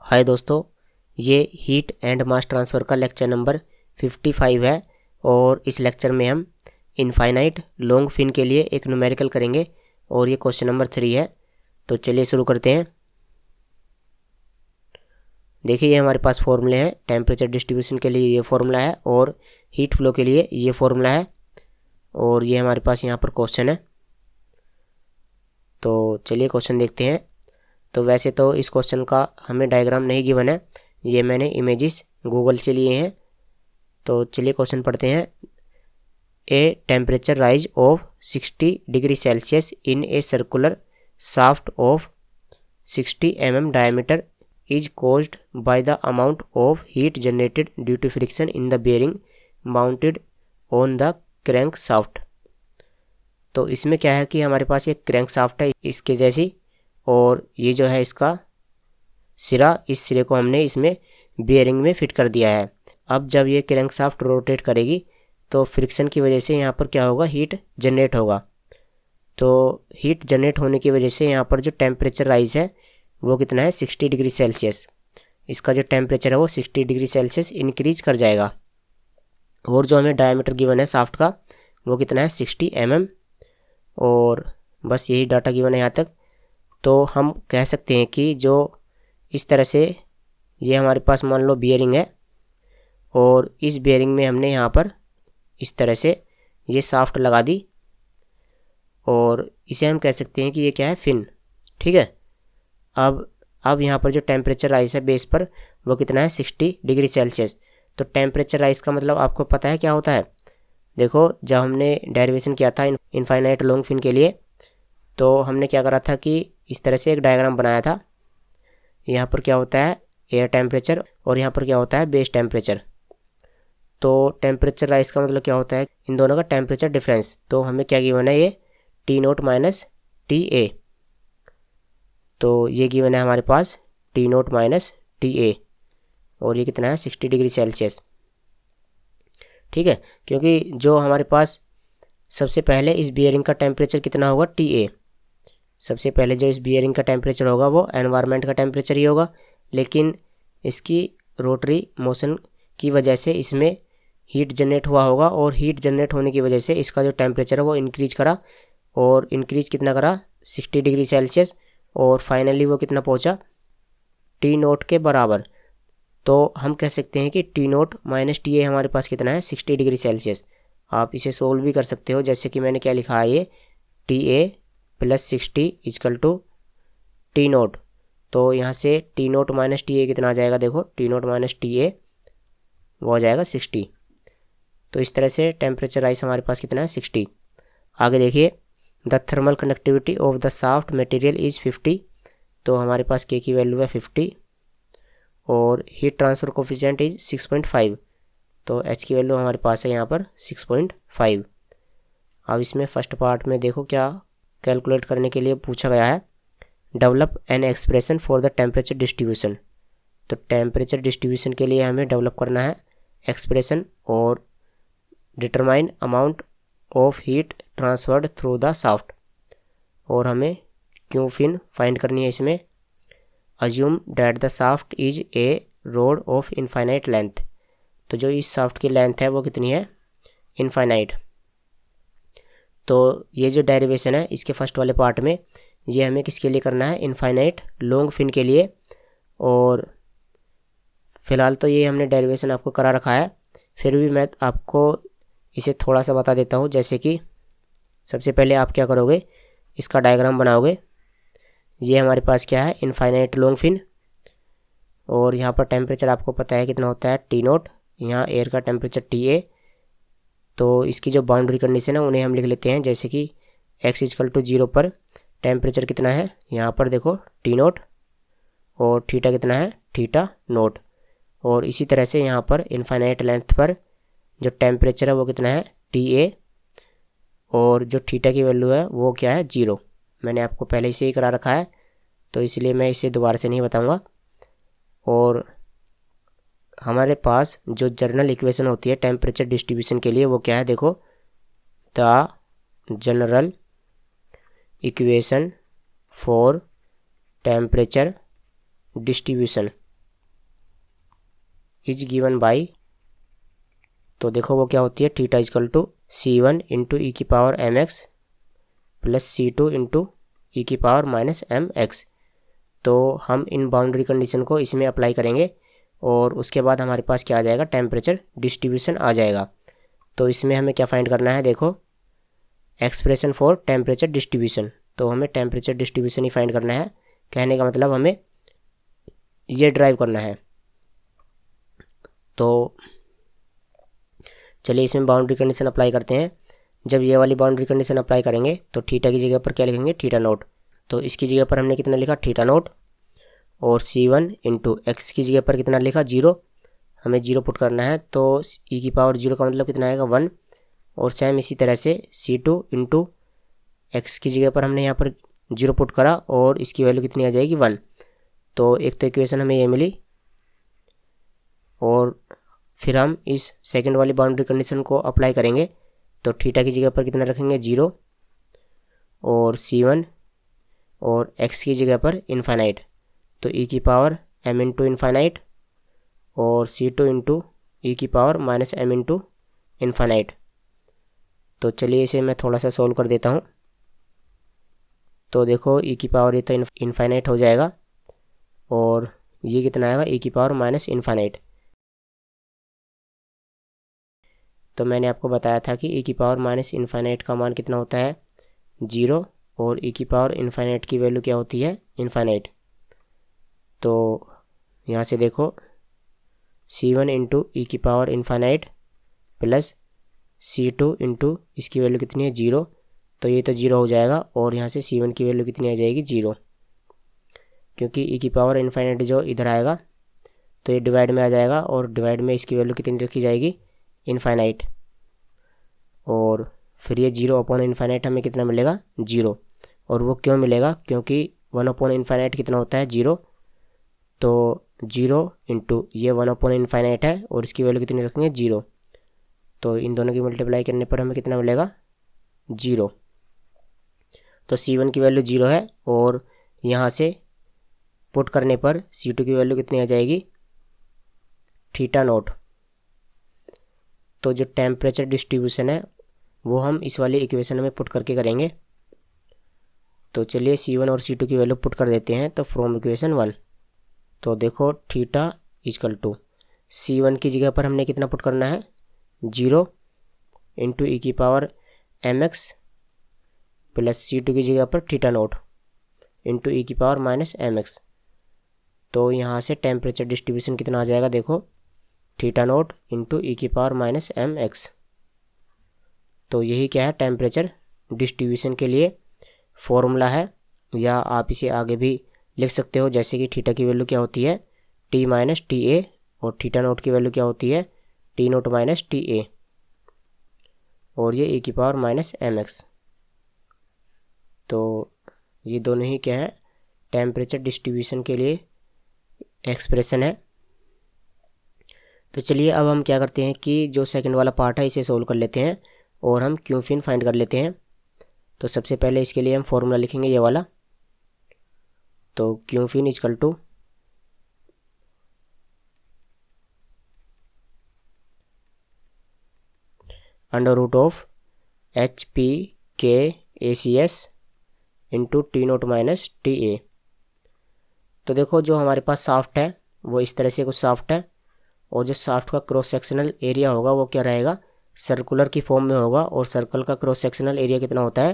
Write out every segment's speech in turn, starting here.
हाय दोस्तों, ये heat and mass transfer का लेक्चर नंबर 55 है और इस लेक्चर में हम इनफाइनाइट लॉन्ग फिन के लिए एक न्यूमेरिकल करेंगे और ये क्वेश्चन नंबर 3 है। तो चलिए शुरू करते हैं। देखिए, ये हमारे पास फॉर्मूले हैं। टेम्परेचर डिस्ट्रीब्यूशन के लिए ये फॉर्मूला है और हीट फ्लो के लिए ये फॉर्मूला है और ये हमारे पास यहाँ पर क्वेश्चन है। तो चलिए क्वेश्चन देखते हैं। तो वैसे तो इस क्वेश्चन का हमें डायग्राम नहीं गिवन है, ये मैंने इमेजेस गूगल से लिए हैं। तो चलिए क्वेश्चन पढ़ते हैं। A temperature rise of 60 degree Celsius in a circular shaft of 60 mm diameter is caused by the amount of heat generated due to friction in the bearing mounted on the crank shaft. तो इसमें क्या है कि हमारे पास एक crank shaft है इसके जैसी, और ये जो है इसका सिरा, इस सिरे को हमने इसमें बेयरिंग में फिट कर दिया है। अब जब ये क्रैंक शाफ्ट रोटेट करेगी तो फ्रिक्शन की वजह से यहाँ पर क्या होगा, हीट जनरेट होगा। तो हीट जनरेट होने की वजह से यहाँ पर जो टेम्परेचर राइज है वो कितना है, 60 डिग्री सेल्सियस। इसका जो टेम्परेचर है वो 60 डिग्री सेल्सियस इंक्रीज कर जाएगा। और जो हमें डायमीटर गिवन है शाफ्ट का वो कितना है, 60 mm। और बस यही डाटा गिवन है यहाँ तक। तो हम कह सकते हैं कि जो इस तरह से ये हमारे पास मान लो बियरिंग है और इस बियरिंग में हमने यहाँ पर इस तरह से ये शाफ्ट लगा दी और इसे हम कह सकते हैं कि ये क्या है, फिन। ठीक है। अब यहाँ पर जो टेम्परेचर राइज है बेस पर वो कितना है, 60 डिग्री सेल्सियस। तो टेम्परेचर राइज का मतलब आपको पता है क्या होता है। देखो, जब हमने डेरिवेशन किया था इनफाइनाइट लॉन्ग फिन के लिए तो हमने क्या करा था कि इस तरह से एक डायग्राम बनाया था। यहाँ पर क्या होता है, एयर टेम्परेचर, और यहाँ पर क्या होता है, बेस टेम्परेचर। तो टेम्परेचर राइज का मतलब क्या होता है, इन दोनों का टेम्परेचर डिफरेंस। तो हमें क्या गिवन है, ये T0 माइनस TA। तो ये गिवन है हमारे पास T0 माइनस TA और ये कितना है, 60 डिग्री सेल्सियस। ठीक है, क्योंकि जो हमारे पास सबसे पहले इस बियरिंग का टेम्परेचर कितना होगा, TA। सबसे पहले जो इस बियरिंग का टेम्परेचर होगा वो एनवायरनमेंट का टेम्परेचर ही होगा, लेकिन इसकी रोटरी मोशन की वजह से इसमें हीट जनरेट हुआ होगा और हीट जनरेट होने की वजह से इसका जो टेम्परेचर है वो इंक्रीज करा। और इंक्रीज कितना करा, 60 डिग्री सेल्सियस। और फाइनली वो कितना पहुंचा, T0 के बराबर। तो हम कह सकते हैं कि T0 माइनस TA हमारे पास कितना है, 60 डिग्री सेल्सियस। आप इसे सोल्व भी कर सकते हो, जैसे कि मैंने क्या लिखा है, ये TA plus 60 is equal to T0। तो यहाँ से T0 माइनस TA कितना आ जाएगा, देखो T0 माइनस TA वो आ जाएगा 60। तो इस तरह से टेम्परेचर राइज हमारे पास कितना है, 60। आगे देखिए, the thermal conductivity of the shaft material is 50। तो हमारे पास K की वैल्यू है 50 और हीट ट्रांसफ़र कोफिशिएंट इज 6.5। तो H की वैल्यू हमारे पास है यहाँ पर 6.5। अब इसमें फर्स्ट पार्ट में देखो क्या कैलकुलेट करने के लिए पूछा गया है, develop an expression for the temperature distribution. तो टेम्परेचर डिस्ट्रीब्यूशन के लिए हमें डेवलप करना है एक्सप्रेशन और determine amount of heat transferred through the shaft. और हमें क्यू फिन फाइंड करनी है इसमें। Assume that the shaft is a road of infinite length. तो जो इस शाफ्ट की लेंथ है वो कितनी है, इनफाइनाइट। तो ये जो डेरिवेशन है इसके फर्स्ट वाले पार्ट में ये हमें किसके लिए करना है, इनफाइनाइट लॉन्ग फिन के लिए। और फिलहाल तो ये हमने डेरिवेशन आपको करा रखा है, फिर भी मैं आपको इसे थोड़ा सा बता देता हूँ। जैसे कि सबसे पहले आप क्या करोगे, इसका डायग्राम बनाओगे। ये हमारे पास क्या है, इनफाइनाइट लॉन्ग फिन, और यहाँ पर टेम्परेचर आपको पता है कितना होता है, T0। यहाँ एयर का टेम्परेचर TA। तो इसकी जो बाउंड्री कंडीशन है उन्हें हम लिख लेते हैं, जैसे कि x इजकल टू 0 पर टेम्परेचर कितना है, यहाँ पर देखो T0, और थीटा कितना है, θ0। और इसी तरह से यहाँ पर इनफाइनाइट लेंथ पर जो टेम्परेचर है वो कितना है, TA। और जो थीटा की वैल्यू है वो क्या है, 0। मैंने आपको पहले से ही करा रखा है तो इसलिए मैं इसे दोबारा से नहीं बताऊँगा। और हमारे पास जो जनरल इक्वेशन होती है टेम्परेचर डिस्ट्रीब्यूशन के लिए वो क्या है, देखो the general equation for temperature distribution. Is given by, तो देखो वो क्या होती है, theta is equal to C1 into e की power mx plus C2 into e की पावर माइनस mx। तो हम इन बाउंड्री कंडीशन को इसमें अप्लाई करेंगे और उसके बाद हमारे पास क्या आ जाएगा, टेम्परेचर डिस्ट्रीब्यूशन आ जाएगा। तो इसमें हमें क्या फाइंड करना है, देखो एक्सप्रेशन फॉर टेम्परेचर डिस्ट्रीब्यूशन, तो हमें टेम्परेचर डिस्ट्रीब्यूशन ही फाइंड करना है। कहने का मतलब हमें ये ड्राइव करना है। तो चलिए इसमें बाउंड्री कंडीशन अप्लाई करते हैं। जब ये वाली बाउंड्री कंडीशन अप्लाई करेंगे तो थीटा की जगह पर क्या लिखेंगे, थीटा नोट। तो इसकी जगह पर हमने कितना लिखा, थीटा नोट, और C1 इंटू एक्स की जगह पर कितना लिखा, 0। हमें 0 पुट करना है, तो ई की पावर 0 का मतलब कितना आएगा, 1। और सेम इसी तरह से C2 इंटू एक्स की जगह पर हमने यहाँ पर 0 पुट करा और इसकी वैल्यू कितनी आ जाएगी, 1। तो एक तो इक्वेशन हमें ये मिली, और फिर हम इस सेकंड वाली बाउंड्री कंडीशन को अप्लाई करेंगे। तो थीटा की जगह पर कितना रखेंगे, 0, और C1 और x की जगह पर इन्फाइनाइट, तो e की पावर m इंटू इन्फाइनाइट और C2 इंटू ई की power minus m into infinite. तो चलिए इसे मैं थोड़ा सा सोल्व कर देता हूँ। तो देखो e की पावर ये तो इन्फाइनाइट हो जाएगा और ये कितना आएगा, e की पावर माइनस इन्फाइनाइट। तो मैंने आपको बताया था कि e की पावर माइनस इन्फाइनाइट का मान कितना होता है, 0, और e की पावर इन्फाइनाइट की वैल्यू क्या होती है, इन्फाइनाइट। तो यहाँ से देखो C1 इंटू ई की power infinite plus C2 into इसकी वैल्यू कितनी है, 0। तो ये तो 0 हो जाएगा और यहाँ से C1 की वैल्यू कितनी आ जाएगी, 0, क्योंकि e की पावर इन्फाइनाइट जो इधर आएगा तो ये डिवाइड में आ जाएगा और डिवाइड में इसकी वैल्यू कितनी रखी जाएगी, इन्फाइनाइट। और फिर ये 0 अपॉन इन्फाइनाइट हमें कितना मिलेगा, 0। और वो क्यों मिलेगा, क्योंकि 1 अपॉन इन्फाइनाइट कितना होता है, 0। तो 0 इंटू ये 1 अपॉन इन्फाइनाइट है और इसकी वैल्यू कितनी रखेंगे, 0। तो इन दोनों की मल्टीप्लाई करने पर हमें कितना मिलेगा, 0। तो C1 की वैल्यू 0 है और यहाँ से पुट करने पर C2 की वैल्यू कितनी आ जाएगी, थीटा नोट। तो जो टेम्परेचर डिस्ट्रीब्यूशन है वो हम इस वाली इक्वेशन में पुट करके करेंगे। तो चलिए C1 और C2 की वैल्यू पुट कर देते हैं। तो फ्रॉम इक्वेशन 1, तो देखो थीटा इजकल टू C1 की जगह पर हमने कितना पुट करना है, 0 इंटू ई की पावर mx प्लस C2 की जगह पर थीटा नोट इंटू ई की पावर माइनस mx। तो यहाँ से टेम्परेचर डिस्ट्रीब्यूशन कितना आ जाएगा, देखो थीटा नोट इंटू ई की पावर माइनस mx। तो यही क्या है, टेम्परेचर डिस्ट्रीब्यूशन के लिए फॉर्मूला है, या आप इसे आगे भी लिख सकते हो, जैसे कि थीटा की वैल्यू क्या होती है, T माइनस TA, और थीटा नोट की वैल्यू क्या होती है, T नोट माइनस TA, और ये ई की पावर माइनस mx। तो ये दोनों ही क्या है, टेम्परेचर डिस्ट्रीब्यूशन के लिए एक्सप्रेशन है। तो चलिए अब हम क्या करते हैं कि जो सेकंड वाला पार्ट है इसे सोल्व कर लेते हैं और हम क्यू फिन फाइंड कर लेते हैं। तो सबसे पहले इसके लिए हम फॉर्मूला लिखेंगे ये वाला। तो Q fin is equal to under root of HPKACS into T naught minus TA। तो देखो जो हमारे पास शाफ्ट है वो इस तरह से कुछ शाफ्ट है, और जो शाफ्ट का क्रॉस सेक्शनल एरिया होगा वो क्या रहेगा, सर्कुलर की फॉर्म में होगा। और सर्कल का क्रॉस सेक्शनल एरिया कितना होता है,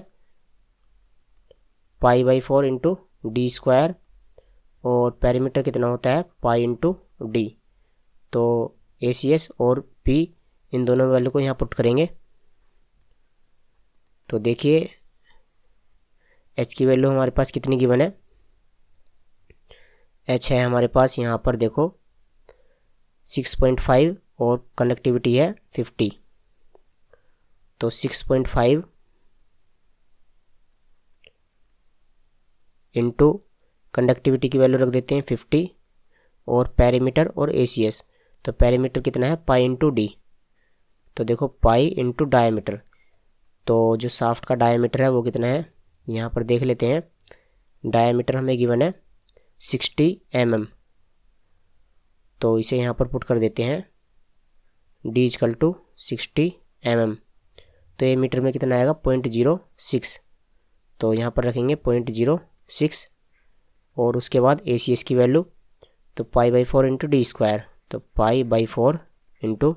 π/4 इंटू डी स्क्वायर, और पेरीमीटर कितना होता है, पाई इंटू डी। तो ACS और P इन दोनों वैल्यू को यहाँ पुट करेंगे। तो देखिए H की वैल्यू हमारे पास कितनी गिवन है, H है हमारे पास यहाँ पर देखो 6.5 और कंडक्टिविटी है 50। तो 6.5 इंटू कंडक्टिविटी की वैल्यू रख देते हैं 50 और पेरीमीटर और ACS। तो पेरीमीटर कितना है, पाई इंटू डी। तो देखो पाई इंटू डायमीटर, तो जो शाफ्ट का डायमीटर है वो कितना है, यहाँ पर देख लेते हैं। डायमीटर हमें गिवन है 60 mm, तो इसे यहाँ पर पुट कर देते हैं d = 60 mm। तो ये मीटर में कितना आएगा 0.06। तो यहाँ पर रखेंगे 0.06 और उसके बाद ACS की वैल्यू तो π/4 × d²। तो π/4 इंटू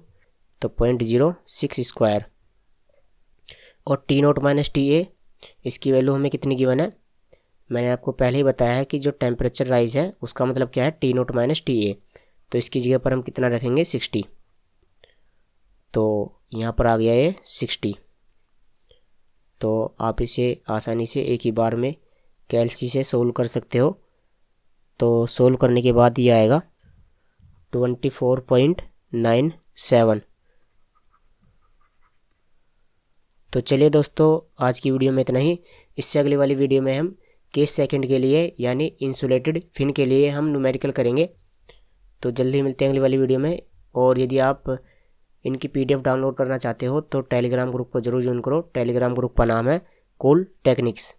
तो 0.06 स्क्वायर। और T0 - TA इसकी वैल्यू हमें कितनी गिवन है, मैंने आपको पहले ही बताया है कि जो टेम्परेचर राइज है उसका मतलब क्या है T0 - TA। तो इसकी जगह पर हम कितना रखेंगे 60। तो यहाँ पर आ गया ये 60। तो आप इसे आसानी से एक ही बार में कैलसी से सोल्व कर सकते हो। तो सोल्व करने के बाद ये आएगा 24.97। तो चलिए दोस्तों, आज की वीडियो में इतना ही। इससे अगली वाली वीडियो में हम केस सेकंड के लिए यानी इंसुलेटेड फिन के लिए हम न्यूमेरिकल करेंगे। तो जल्दी मिलते हैं अगली वाली वीडियो में। और यदि आप इनकी PDF डाउनलोड करना चाहते हो तो टेलीग्राम ग्रुप को जरूर ज्वाइन करो। टेलीग्राम ग्रुप का नाम है कूल टेक्निक्स।